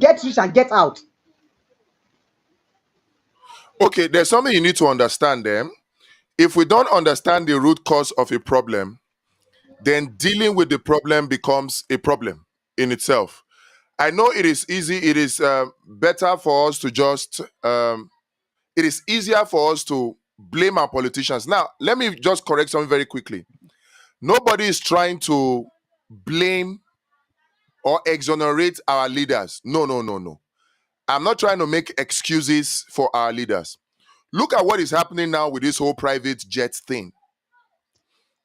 get rich and get out. Okay, there's something you need to understand then. If we don't understand the root cause of a problem, then dealing with the problem becomes a problem in itself. I know it is easy, it is better for us to just, it is easier for us to blame our politicians. Now, let me just correct something very quickly. Nobody is trying to blame or exonerate our leaders. No, no, no, no. I'm not trying to make excuses for our leaders. Look at what is happening now with this whole private jet thing.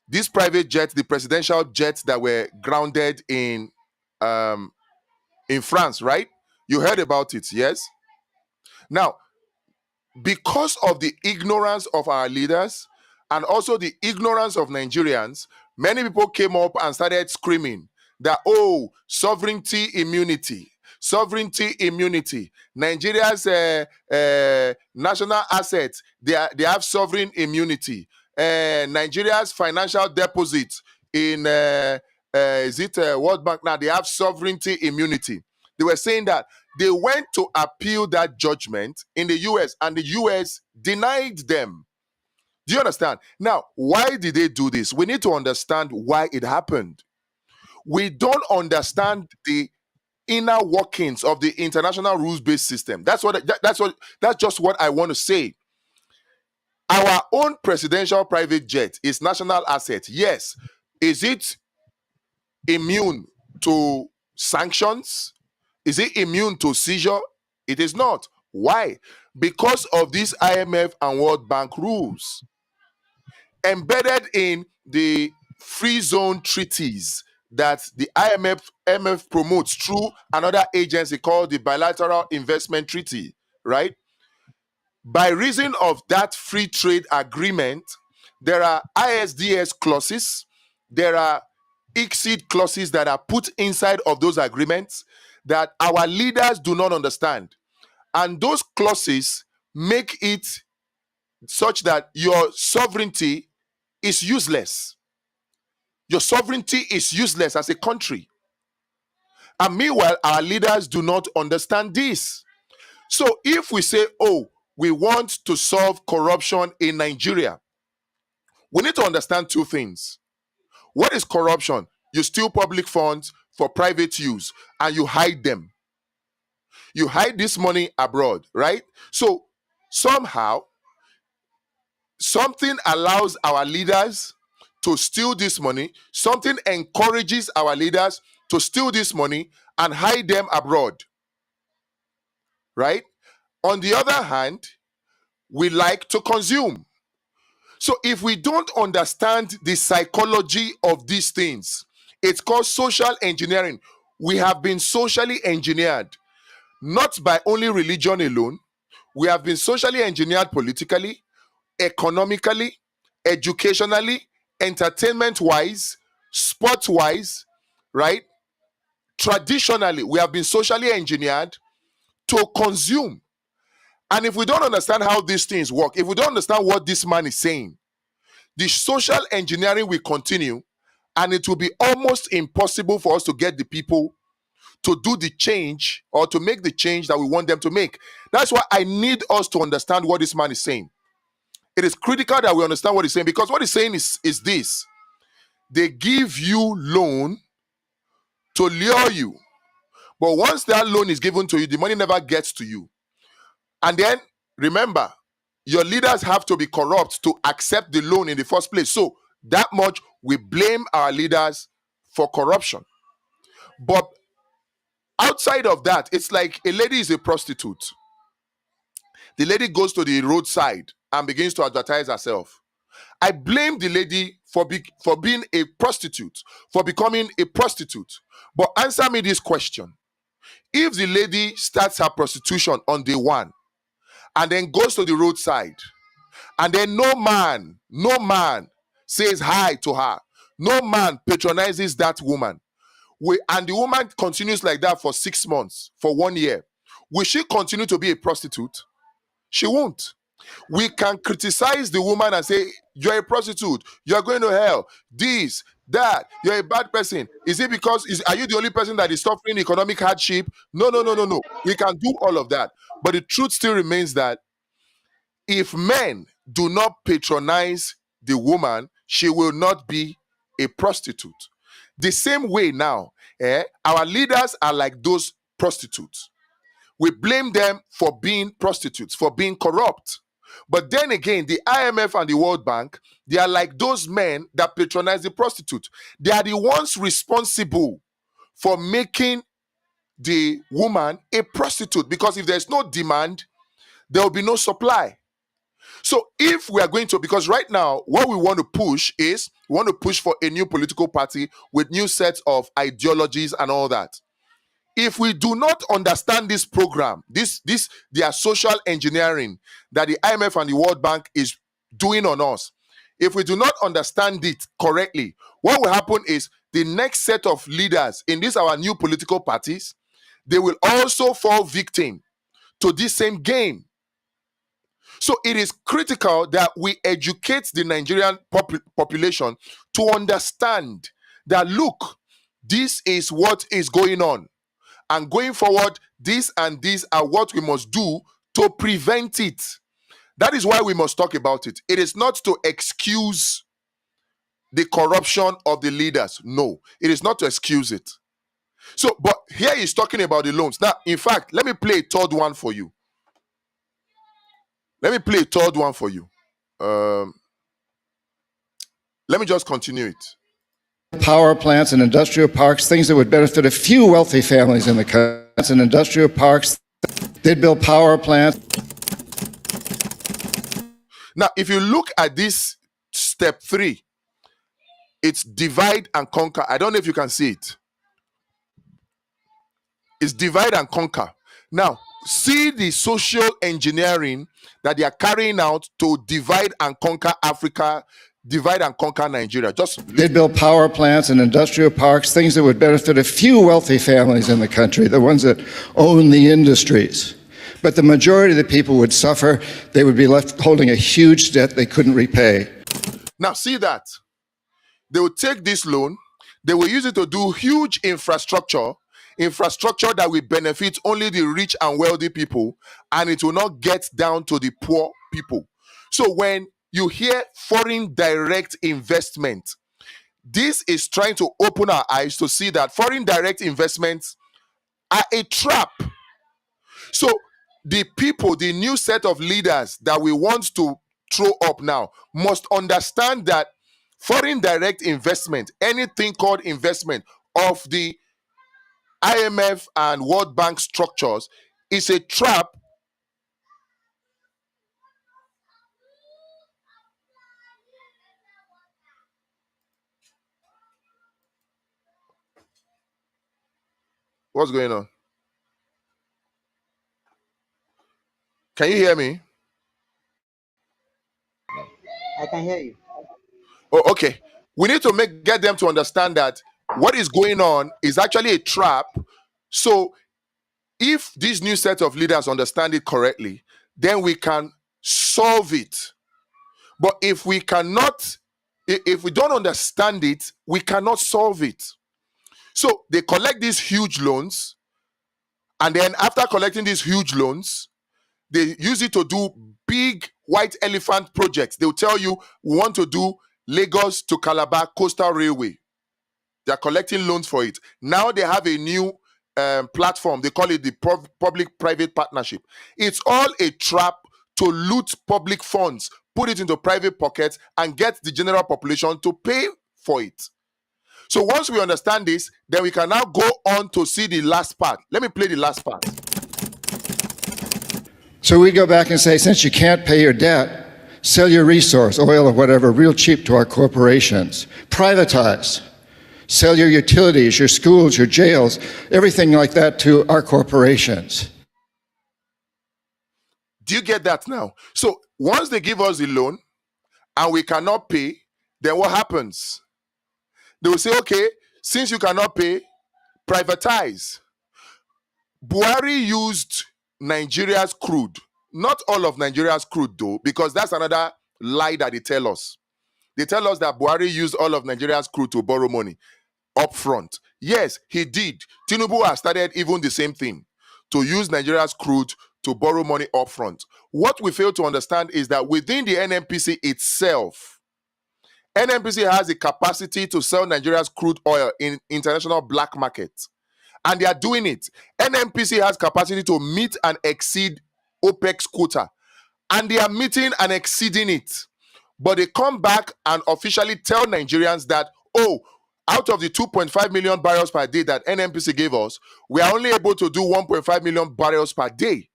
These private jets, the presidential jets that were grounded in France, right? You heard about it, yes? Now, because of the ignorance of our leaders and also the ignorance of Nigerians, many people came up and started screaming that, oh, sovereignty immunity, sovereignty immunity. Nigeria's national assets, they have sovereign immunity. Nigeria's financial deposits in World Bank now, they have sovereignty immunity. They were saying that they went to appeal that judgment in the US and the US denied them. Do you understand? Now, why did they do this? We need to understand why it happened. We don't understand the inner workings of the international rules-based system. That's just what I want to say. Our own presidential private jet is national asset. Yes. Is it immune to sanctions? Is it immune to seizure? It is not. Why? Because of these IMF and World Bank rules embedded in the free zone treaties that the IMF promotes through another agency called the Bilateral Investment Treaty, right? By reason of that free trade agreement, there are ISDS clauses, there are exceed clauses that are put inside of those agreements that our leaders do not understand. And those clauses make it such that your sovereignty is useless. Your sovereignty is useless as a country. And meanwhile, our leaders do not understand this. So if we say, oh, we want to solve corruption in Nigeria, we need to understand two things. What is corruption? You steal public funds for private use and you hide them. You hide this money abroad, right? So somehow, something allows our leaders to steal this money. Something encourages our leaders to steal this money and hide them abroad, right? On the other hand, we like to consume. So if we don't understand the psychology of these things, it's called social engineering. We have been socially engineered, not by only religion alone. We have been socially engineered politically, economically, educationally, entertainment-wise, sport-wise, right? Traditionally, we have been socially engineered to consume. And if we don't understand how these things work, if we don't understand what this man is saying, the social engineering will continue and it will be almost impossible for us to get the people to do the change or to make the change that we want them to make. That's why I need us to understand what this man is saying. It is critical that we understand what he's saying, because what he's saying is this. They give you loan to lure you. But once that loan is given to you, the money never gets to you. And then, remember, your leaders have to be corrupt to accept the loan in the first place. So, that much we blame our leaders for corruption. But outside of that, it's like a lady is a prostitute. The lady goes to the roadside and begins to advertise herself. I blame the lady for being a prostitute, for becoming a prostitute. But answer me this question. If the lady starts her prostitution on day one and then goes to the roadside and then no man says hi to her, no man patronizes that woman, and the woman continues like that for 6 months, for 1 year, will she continue to be a prostitute? She won't. We can criticize the woman and say, you're a prostitute, you're going to hell, this, Dad, you're a bad person. Is it because are you the only person that is suffering economic hardship? No, no, no, no, no. We can do all of that. But the truth still remains that if men do not patronize the woman, she will not be a prostitute. The same way now, our leaders are like those prostitutes. We blame them for being prostitutes, for being corrupt. But then again, the IMF and the World Bank, they are like those men that patronize the prostitute. They are the ones responsible for making the woman a prostitute, because if there's no demand, there will be no supply. So if we are going to, because right now, what we want to push is, we want to push for a new political party with new sets of ideologies and all that. If we do not understand this program, their social engineering that the IMF and the World Bank is doing on us, if we do not understand it correctly, what will happen is the next set of leaders in these our new political parties, they will also fall victim to this same game. So it is critical that we educate the Nigerian population to understand that, look, this is what is going on. And going forward, this and these are what we must do to prevent it. That is why we must talk about it. It is not to excuse the corruption of the leaders. No, it is not to excuse it. So, but here he's talking about the loans. Now, in fact, let me play a third one for you. Let me play a third one for you. Let me just continue it. Power plants and industrial parks, things that would benefit a few wealthy families in the country. And industrial parks, they'd build power plants. Now, if you look at this step 3, it's divide and conquer. I don't know if you can see it. It's divide and conquer. Now, see the social engineering that they are carrying out to divide and conquer Africa, divide and conquer Nigeria. They'd build power plants and industrial parks, things that would benefit a few wealthy families in the country, the ones that own the industries. But the majority of the people would suffer. They would be left holding a huge debt they couldn't repay. Now, see that. They will take this loan, they will use it to do huge infrastructure that will benefit only the rich and wealthy people, and it will not get down to the poor people. So when you hear foreign direct investment, this is trying to open our eyes to see that foreign direct investments are a trap. So the people, the new set of leaders that we want to throw up now, must understand that foreign direct investment, anything called investment of the IMF and World Bank structures, is a trap. What's going on? Can you hear me? I can hear you. Oh, okay. We need to get them to understand that what is going on is actually a trap. So if this new set of leaders understand it correctly, then we can solve it. But if we cannot, if we don't understand it, we cannot solve it. So they collect these huge loans, and then after collecting these huge loans, they use it to do big white elephant projects. They'll tell you, we want to do Lagos to Calabar Coastal Railway. They're collecting loans for it. Now they have a new platform. They call it the public-private partnership. It's all a trap to loot public funds, put it into private pockets, and get the general population to pay for it. So once we understand this, then we can now go on to see the last part. Let me play the last part. So we go back and say, since you can't pay your debt, sell your resource, oil or whatever, real cheap to our corporations. Privatize. Sell your utilities, your schools, your jails, everything like that to our corporations. Do you get that now? So once they give us the loan and we cannot pay, then what happens? They will say, okay, since you cannot pay, privatize. Buhari used Nigeria's crude. Not all of Nigeria's crude though, because that's another lie that they tell us. They tell us that Buhari used all of Nigeria's crude to borrow money upfront. Yes, he did. Tinubu has started even the same thing, to use Nigeria's crude to borrow money upfront. What we fail to understand is that within the NNPC itself, NNPC has the capacity to sell Nigeria's crude oil in international black market, and they are doing it. NNPC has capacity to meet and exceed OPEC's quota, and they are meeting and exceeding it. But they come back and officially tell Nigerians that, oh, out of the 2.5 million barrels per day that NNPC gave us, we are only able to do 1.5 million barrels per day.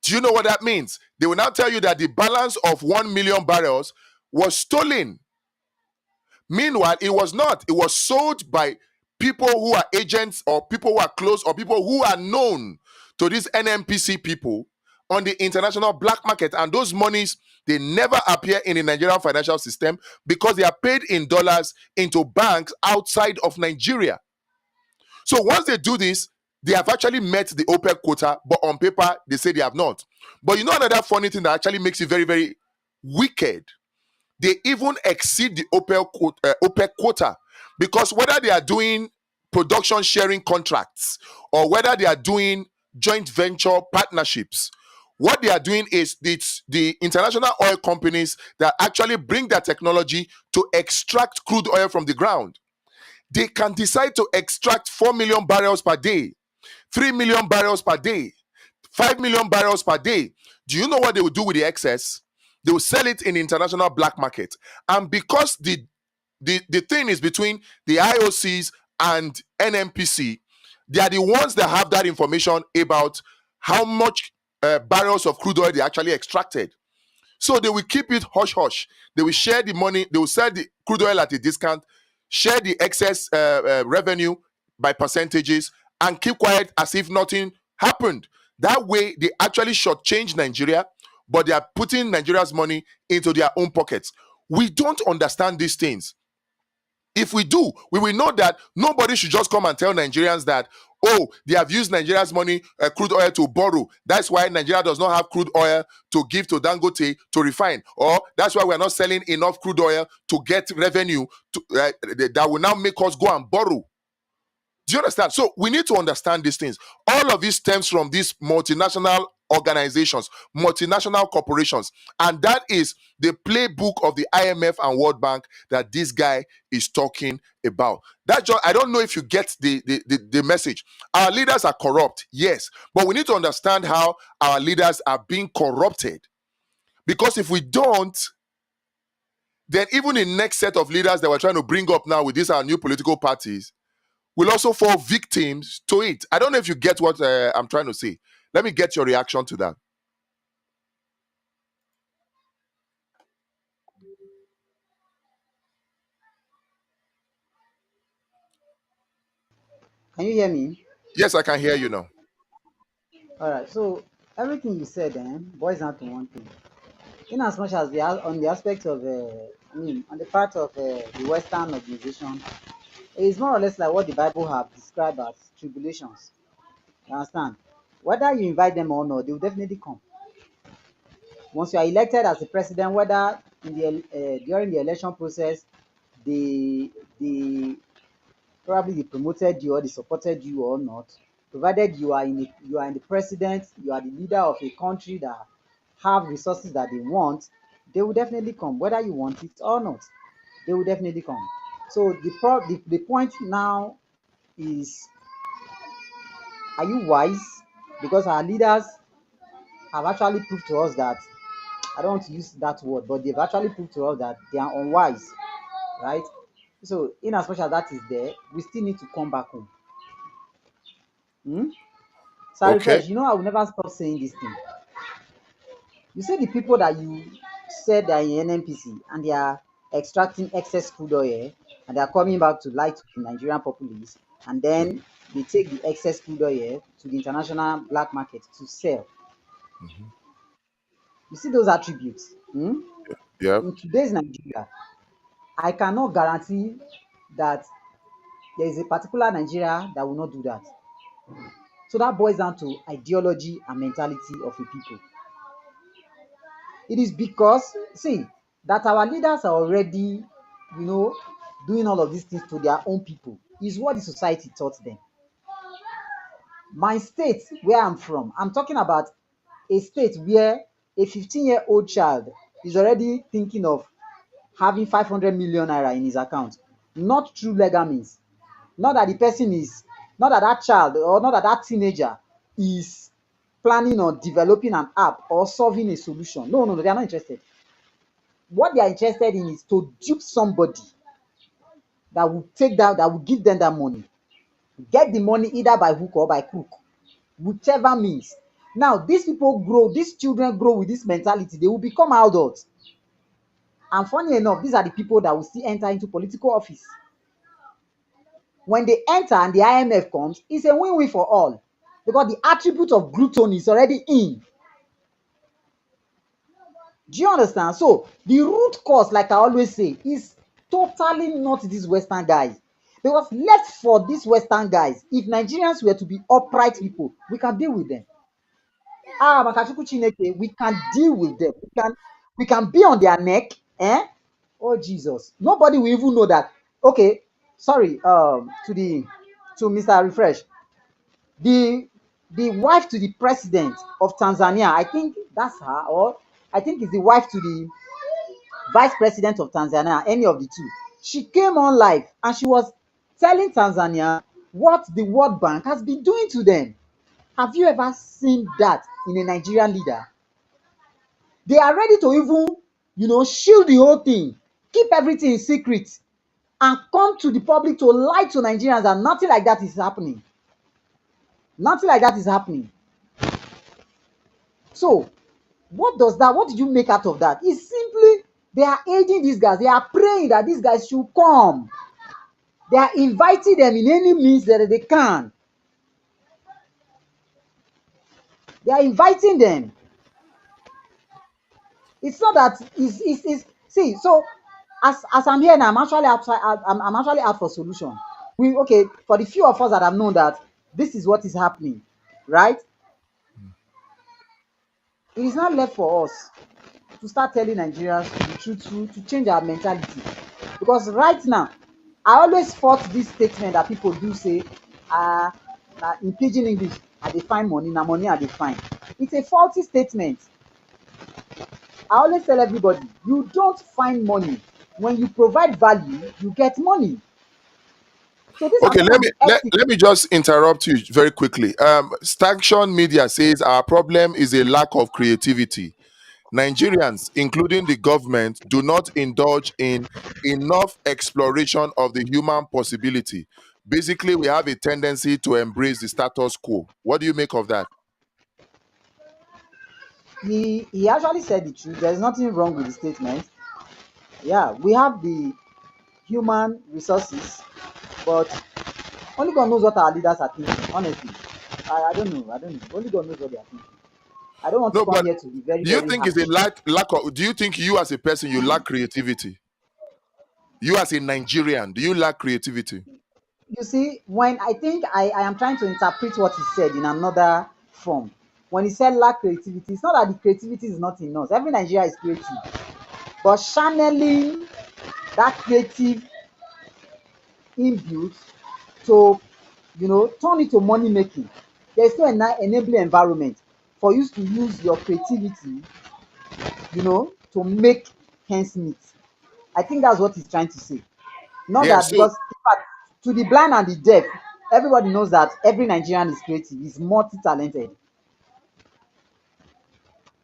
Do you know what that means? They will now tell you that the balance of 1 million barrels was stolen. Meanwhile, it was not. It was sold by people who are agents, or people who are close, or people who are known to these NNPC people on the international black market. And those monies, they never appear in the Nigerian financial system because they are paid in dollars into banks outside of Nigeria. So once they do this, they have actually met the OPEC quota, but on paper, they say they have not. But you know another funny thing that actually makes it very, very wicked? They even exceed the OPEC quota, because whether they are doing production sharing contracts or whether they are doing joint venture partnerships, what they are doing is it's the international oil companies that actually bring their technology to extract crude oil from the ground. They can decide to extract 4 million barrels per day, 3 million barrels per day, 5 million barrels per day. Do you know what they will do with the excess? They will sell it in the international black market. And because the thing is between the IOCs and NNPC, they are the ones that have that information about how much barrels of crude oil they actually extracted. So they will keep it hush hush. They will share the money. They will sell the crude oil at a discount, share the excess revenue by percentages, and keep quiet as if nothing happened. That way, they actually shortchange Nigeria, but they are putting Nigeria's money into their own pockets. We don't understand these things. If we do, we will know that nobody should just come and tell Nigerians that, oh, they have used Nigeria's money, crude oil, to borrow. That's why Nigeria does not have crude oil to give to Dangote to refine. Or that's why we're not selling enough crude oil to get revenue that will now make us go and borrow. Do you understand? So we need to understand these things. All of this stems from these multinational organizations, multinational corporations, and that is the playbook of the IMF and World Bank that this guy is talking about. That just, I don't know if you get the message. Our leaders are corrupt, yes, but we need to understand how our leaders are being corrupted. Because if we don't, then even the next set of leaders that we're trying to bring up now with these our new political parties will also fall victims to it. I don't know if you get what I'm trying to say. Let me get your reaction to that. Can you hear me? Yes, I can hear you now. All right. So everything you said then boils down to one thing. In as much as we are on the aspect of, on the part of the Western organization, it is more or less like what the Bible have described as tribulations. You understand? Whether you invite them or not, they will definitely come. Once you are elected as a president, whether in the during the election process, they they probably they promoted you or they supported you or not, provided you are in the president, you are the leader of a country that have resources that they want, they will definitely come, whether you want it or not. They will definitely come. So the point now is, are you wise? Because our leaders have actually proved to us that, I don't want to use that word, but they've actually proved to us that they are unwise, right? So, in as much as that is there, we still need to come back home. Hmm? Sorry, Okay. Fresh, you know I will never stop saying this thing. You see the people that you said are in NNPC and they are extracting excess crude oil and they are coming back to lie to the Nigerian populace, and then they take the excess crude oil to the international black market to sell. Mm-hmm. You see those attributes. Hmm? Yeah. In today's Nigeria, I cannot guarantee that there is a particular Nigeria that will not do that. So that boils down to ideology and mentality of a people. It is because, see, That our leaders are already, you know, doing all of these things to their own people is what the society taught them. My state where I'm from, I'm talking about a state where a 15-year-old child is already thinking of having 500 million naira in his account, not through legal means. Not that the person is, not that that child or not that that teenager is planning on developing an app or solving a solution. No, no, no, they are not interested. What they are interested in is to dupe somebody that will take that, that will give them that money. Get the money either by hook or by crook, whichever means. Now, these people grow, these children grow with this mentality. They will become adults. And funny enough, these are the people that will still enter into political office. When they enter and the IMF comes, it's a win-win for all because the attribute of gluttony is already in. Do you understand? So the root cause, like I always say, is totally not these Western guys. Because left for these Western guys, if Nigerians were to be upright people, we can deal with them. Ah, Makachukwu Chineke, we can deal with them. We can be on their neck. Eh? Oh Jesus. Nobody will even know that. Okay, sorry, to Mr. Refresh. The wife to the president of Tanzania, I think that's her, or I think it's the wife to the vice president of Tanzania, any of the two. She came on live and she was telling Tanzania what the World Bank has been doing to them. Have you ever seen that in a Nigerian leader? They are ready to even, shield the whole thing, keep everything in secret, and come to the public to lie to Nigerians that nothing like that is happening. Nothing like that is happening. So, what did you make out of that? It's simply they are aiding these guys. They are praying that these guys should come. They are inviting them in any means that they can. They are inviting them. It's not that it's see, so as I'm here now, I'm actually outside. I'm actually out for solution. Okay, for the few of us that have known that this is what is happening, right? It is not left for us to start telling Nigerians to be truthful, to change our mentality. Because right now, I always fought this statement that people do say, uh, in pidgin English, I dey find money, na money I dey find. It's a faulty statement. I always tell everybody, you don't find money. When you provide value, you get money. So these are Okay, some of the ethics. let me just interrupt you very quickly. Station Media says our problem is a lack of creativity. Nigerians, including the government, do not indulge in enough exploration of the human possibility. Basically, we have a tendency to embrace the status quo. What do you make of that? He actually said the truth. There's nothing wrong with the statement. Yeah, we have the human resources, but only God knows what our leaders are thinking. Honestly, I don't know. I don't know. Only God knows what they are thinking. I don't want to No, come but here to be very, do you very think it's a happy. lack of? Do you think you as a person you lack creativity? You as a Nigerian, do you lack creativity? You see, when I think I am trying to interpret what he said in another form. When he said lack creativity, it's not that the creativity is not in us. Every Nigeria is creative, but channeling that creative inbuilt to, turn it to money making. There's no enabling environment for you to use your creativity, to make ends meet. I think that's what he's trying to say. Not Yeah. that So because in fact, to the blind and the deaf, everybody knows that every Nigerian is creative, is multi-talented.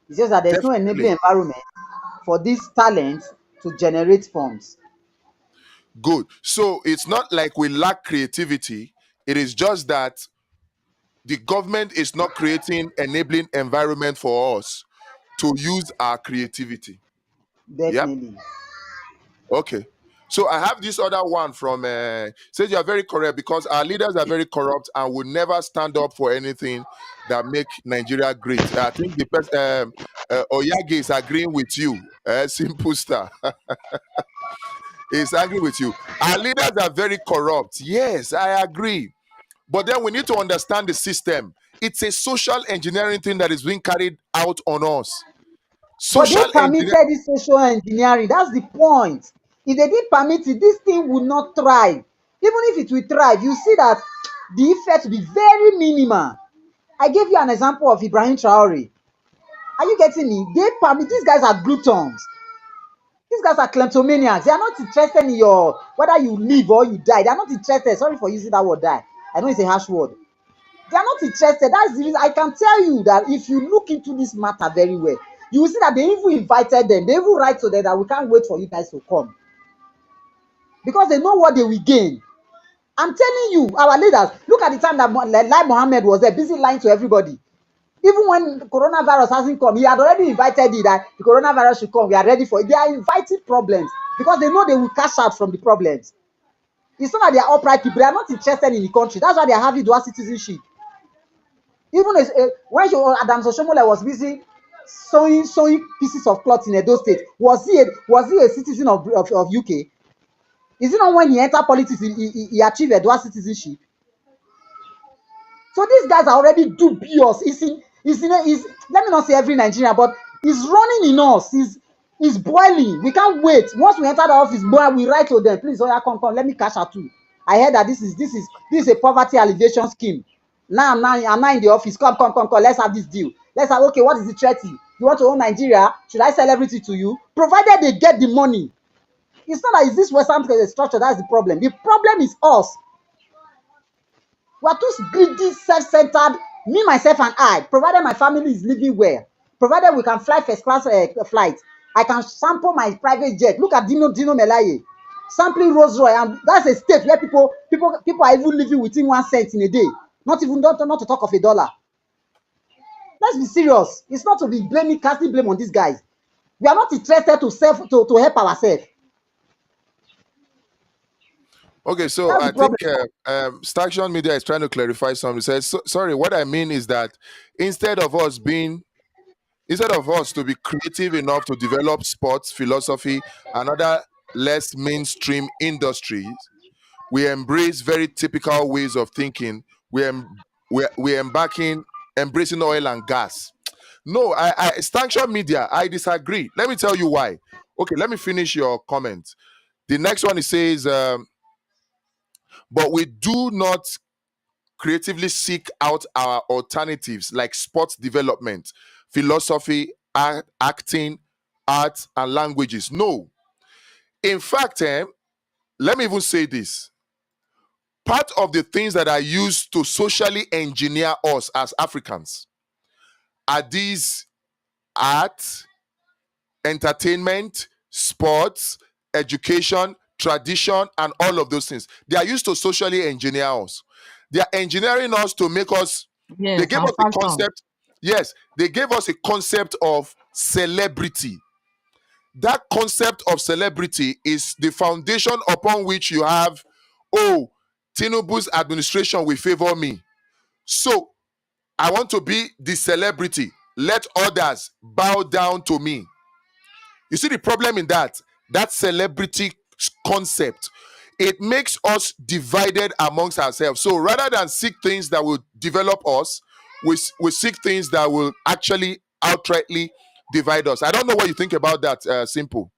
It's just that there's no enabling definitely environment for this talent to generate funds. good. So it's not like we lack creativity. It is just that the government is not creating enabling environment for us to use our creativity. Yeah. Definitely. Okay. So I have this other one from says you are very correct because our leaders are very corrupt and will never stand up for anything that make Nigeria great. I think the person Oyage is agreeing with you. Simple star is agreeing with you. Our leaders are very corrupt. Yes, I agree. But then we need to understand the system. It's a social engineering thing that is being carried out on us. But they Social engineer. permitted this social engineering. That's the point. If they didn't permit it, this thing would not thrive. Even if it will thrive, you see that the effect will be very minimal. I gave you an example of Ibrahim Traore. Are you getting me? They permit, these guys are gluttons. These guys are kleptomaniacs. They are not interested in your whether you live or you die. They are not interested. Sorry for using that word die. I know it's a harsh word. They are not interested. That's the reason I can tell you that if you look into this matter very well, you will see that they even invited them. They even write to them that we can't wait for you guys to come because they know what they will gain. I'm telling you, our leaders, look at the time that Lai Mohammed was there, busy lying to everybody. Even when coronavirus hasn't come, he had already invited it that the coronavirus should come. We are ready for it. They are inviting problems because they know they will cash out from the problems. It's not that they are upright people. They are not interested in the country. That's why they are having dual citizenship. Even when Adam Soshomole was busy sewing pieces of cloth in Edo State, was he a citizen of UK? Is it not when he entered politics he achieved a dual citizenship? So these guys are already dubious. Let me not say every Nigerian, but it's running in us. It's boiling. We can't wait. Once we enter the office, we write to them, please, Oya, come, let me cash out too. I heard that this is a poverty alleviation scheme. Now I'm now in the office. Come, let's have this deal. Let's have, okay, what is the treaty? You want to own Nigeria? Should I sell everything to you? Provided they get the money. It's not that it's this Western structure that's the problem. The problem is us. We are too greedy, self-centered. Me, myself, and I. Provided my family is living well, provided we can fly first class flight, I can sample my private jet. Look at Dino Melaye sampling Rolls Royce, and that's a state where people are even living within 1 cent in a day. Not to talk of a dollar. Let's be serious. It's not to be casting blame on these guys. We are not interested to help ourselves. Okay, so I think Staction Media is trying to clarify something. It says, sorry, what I mean is that instead of us to be creative enough to develop sports, philosophy, and other less mainstream industries, we embrace very typical ways of thinking. We're embracing oil and gas. No, Sanction Media, I disagree. Let me tell you why. Okay, let me finish your comment. The next one, it says, but we do not creatively seek out our alternatives like sports development, philosophy, acting, art, and languages. No. In fact, let me even say this. Part of the things that are used to socially engineer us as Africans are these art, entertainment, sports, education, tradition, and all of those things. They are used to socially engineer us. They are engineering us to make us. Yes, They gave and us a fashion. concept. Yes, they gave us a concept of celebrity. That concept of celebrity is the foundation upon which you have, oh, Tinubu's administration will favor me. So I want to be the celebrity. Let others bow down to me. You see the problem in that celebrity concept. It makes us divided amongst ourselves. So rather than seek things that will develop us, we seek things that will actually outrightly divide us. I don't know what you think about that, Simple.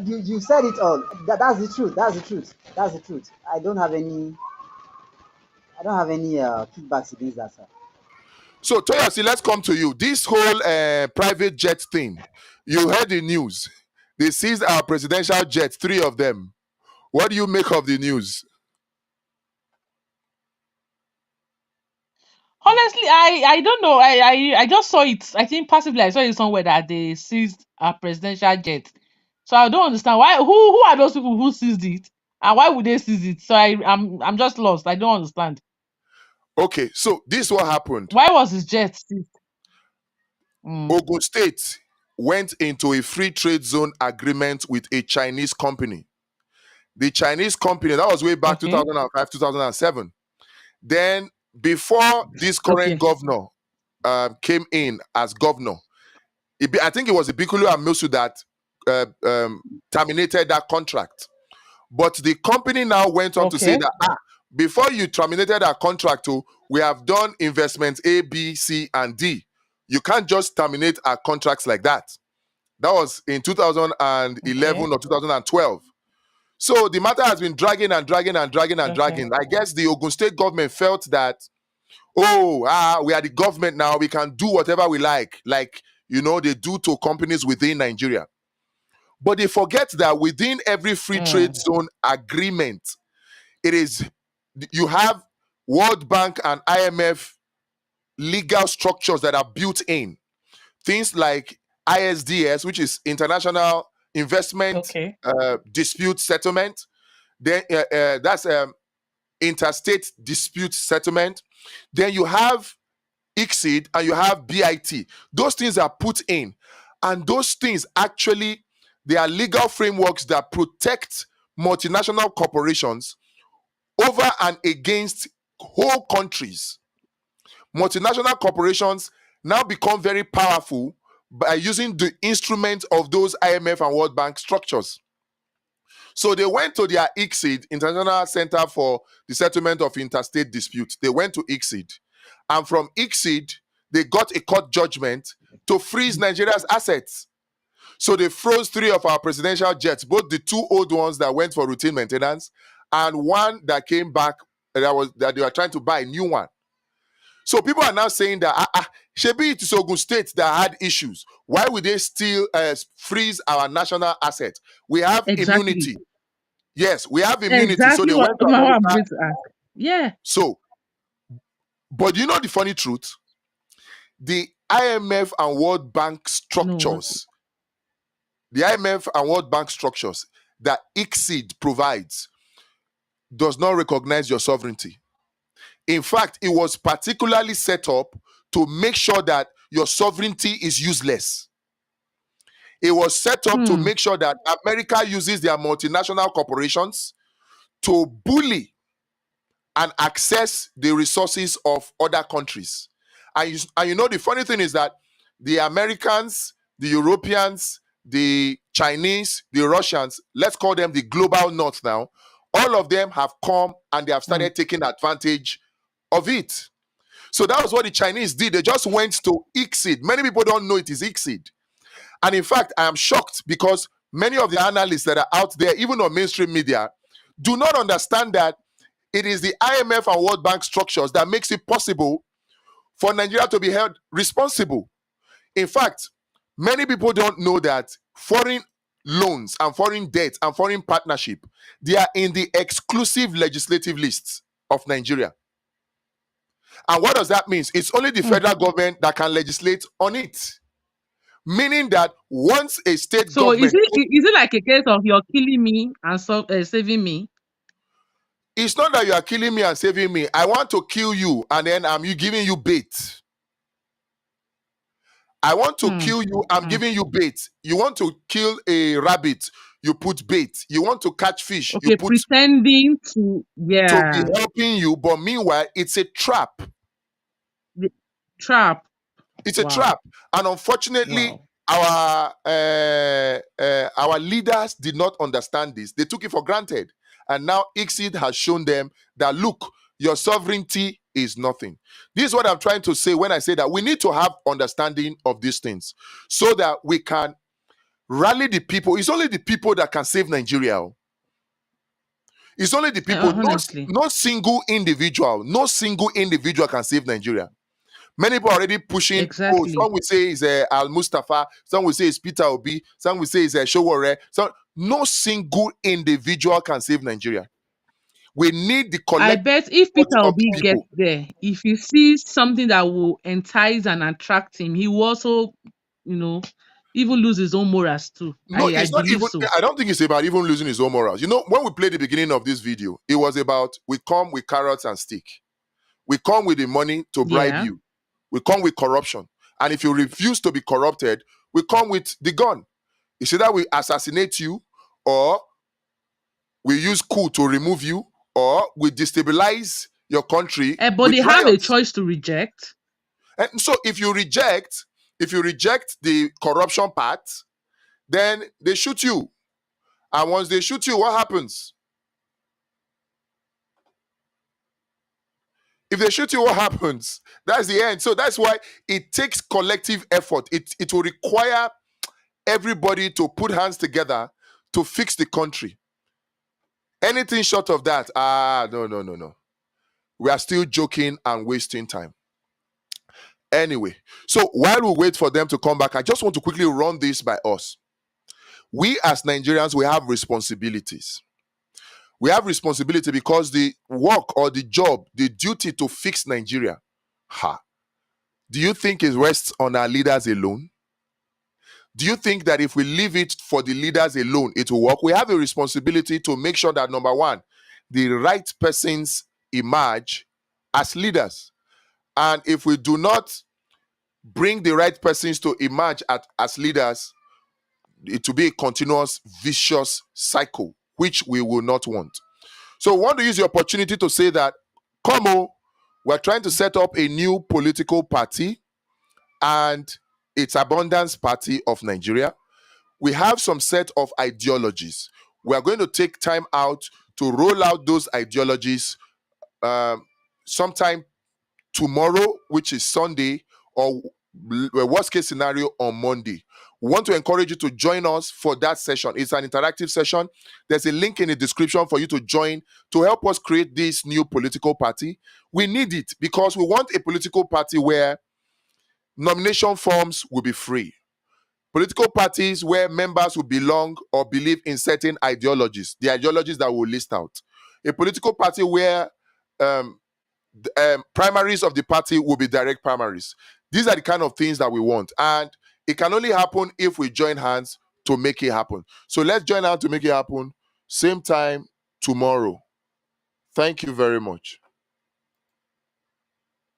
You said it all. That's the truth. That's the truth. That's the truth. I don't have any kickbacks against that, sir. So Toyosi, let's come to you. This whole private jet thing, you heard the news. They seized our presidential jets, 3 of them. What do you make of the news? Honestly, I don't know. I just saw it. I think possibly I saw it somewhere that they seized a presidential jet. So I don't understand why. Who are those people who seized it, and why would they seize it? So I'm just lost. I don't understand. Okay, so this is what happened. Why was his jet seized? Ogun State went into a free trade zone agreement with a Chinese company. The Chinese company, that was way back Okay. 2005, 2007. Then, before this current governor came in as governor, I think it was Ibikulu Amosu that terminated that contract. But the company now went on to say that before you terminated our contract, we have done investment A, B, C, and D. You can't just terminate our contracts like that. That was in 2011 Okay. or 2012. So the matter has been dragging and dragging and dragging and Okay. dragging. I guess the Ogun State government felt that, we are the government now, we can do whatever we like they do to companies within Nigeria. But they forget that within every free trade zone agreement, you have World Bank and IMF legal structures that are built in. Things like ISDS, which is International Investment Okay. Dispute Settlement. Then that's Interstate Dispute Settlement. Then you have ICSID and you have BIT. Those things are put in. And those things actually, they are legal frameworks that protect multinational corporations over and against whole countries. Multinational corporations now become very powerful by using the instrument of those IMF and World Bank structures. So they went to their ICSID, International Center for the Settlement of Interstate Disputes. They went to ICSID. And from ICSID, they got a court judgment to freeze Nigeria's assets. So they froze 3 of our presidential jets, both the 2 old ones that went for routine maintenance and one that came back that they were trying to buy a new one. So people are now saying that Shebi, it is Ogun State that had issues. Why would they still freeze our national assets? We have Exactly. immunity. Yes, we have immunity. Exactly So they what went to I'm America. going to ask. Yeah. So, but you know the funny truth? The IMF and World Bank structures, the IMF and World Bank structures that ICSID provides does not recognize your sovereignty. In fact, it was particularly set up to make sure that your sovereignty is useless. It was set up to make sure that America uses their multinational corporations to bully and access the resources of other countries. And you know, the funny thing is that the Americans, the Europeans, the Chinese, the Russians, let's call them the global north now, all of them have come and they have started taking advantage of it. So that was what the Chinese did. They just went to ICSID. Many people don't know it is ICSID. And in fact, I am shocked because many of the analysts that are out there, even on mainstream media, do not understand that it is the IMF and World Bank structures that makes it possible for Nigeria to be held responsible. In fact, many people don't know that foreign loans and foreign debt and foreign partnership, they are in the exclusive legislative lists of Nigeria. And what does that mean? It's only the federal government that can legislate on it. Meaning that once a state government... So is it like a case of you're killing me and saving me? It's not that you are killing me and saving me. I want to kill you and then I'm giving you bait. I want to kill you, I'm giving you bait. You want to kill a rabbit, you put bait. You want to catch fish, Okay, you put... pretending to be helping you, but meanwhile, it's a trap. Trap. It's a trap. And unfortunately, our leaders did not understand this. They took it for granted. And now ICSID has shown them that, look, your sovereignty is nothing. This is what I'm trying to say when I say that we need to have understanding of these things so that we can rally the people. It's only the people that can save Nigeria. It's only the people. No single individual can save Nigeria. Many people are already pushing. Exactly. Some will say it's Al Mustafa. Some will say it's Peter Obi. Some will say it's Showore. So no single individual can save Nigeria. We need the collective. I bet if Peter Obi gets there, if he sees something that will entice and attract him, he will also, even lose his own morals too. No, I believe even, so. I don't think it's about even losing his own morals. When we played the beginning of this video, it was about we come with carrots and stick. We come with the money to bribe you. We come with corruption. And if you refuse to be corrupted, we come with the gun. It's either we assassinate you, or we use coup to remove you, or we destabilize your country. But they have a choice to reject. And so if you reject the corruption part, then they shoot you. And once they shoot you, what happens? If they shoot you, what happens? That's the end. So that's why it takes collective effort. It will require everybody to put hands together to fix the country. Anything short of that, no. We are still joking and wasting time. Anyway, so while we wait for them to come back, I just want to quickly run this by us. We as Nigerians, we have responsibilities. We have responsibility because the work or the job, the duty to fix Nigeria, do you think it rests on our leaders alone? Do you think that if we leave it for the leaders alone, it will work? We have a responsibility to make sure that, number one, the right persons emerge as leaders. And if we do not bring the right persons to emerge as leaders, it will be a continuous, vicious cycle, which we will not want. So I want to use the opportunity to say that, come on, we're trying to set up a new political party, and it's Abundance Party of Nigeria. We have some set of ideologies. We are going to take time out to roll out those ideologies sometime tomorrow, which is Sunday, or worst case scenario on Monday. We want to encourage you to join us for that session. It's an interactive session. There's a link in the description for you to join to help us create this new political party. We need it because we want a political party where nomination forms will be free. Political parties where members will belong or believe in certain ideologies, the ideologies that we'll list out. A political party where primaries of the party will be direct primaries. These are the kind of things that we want. And it can only happen if we join hands to make it happen. So let's join hands to make it happen. Same time tomorrow. Thank you very much.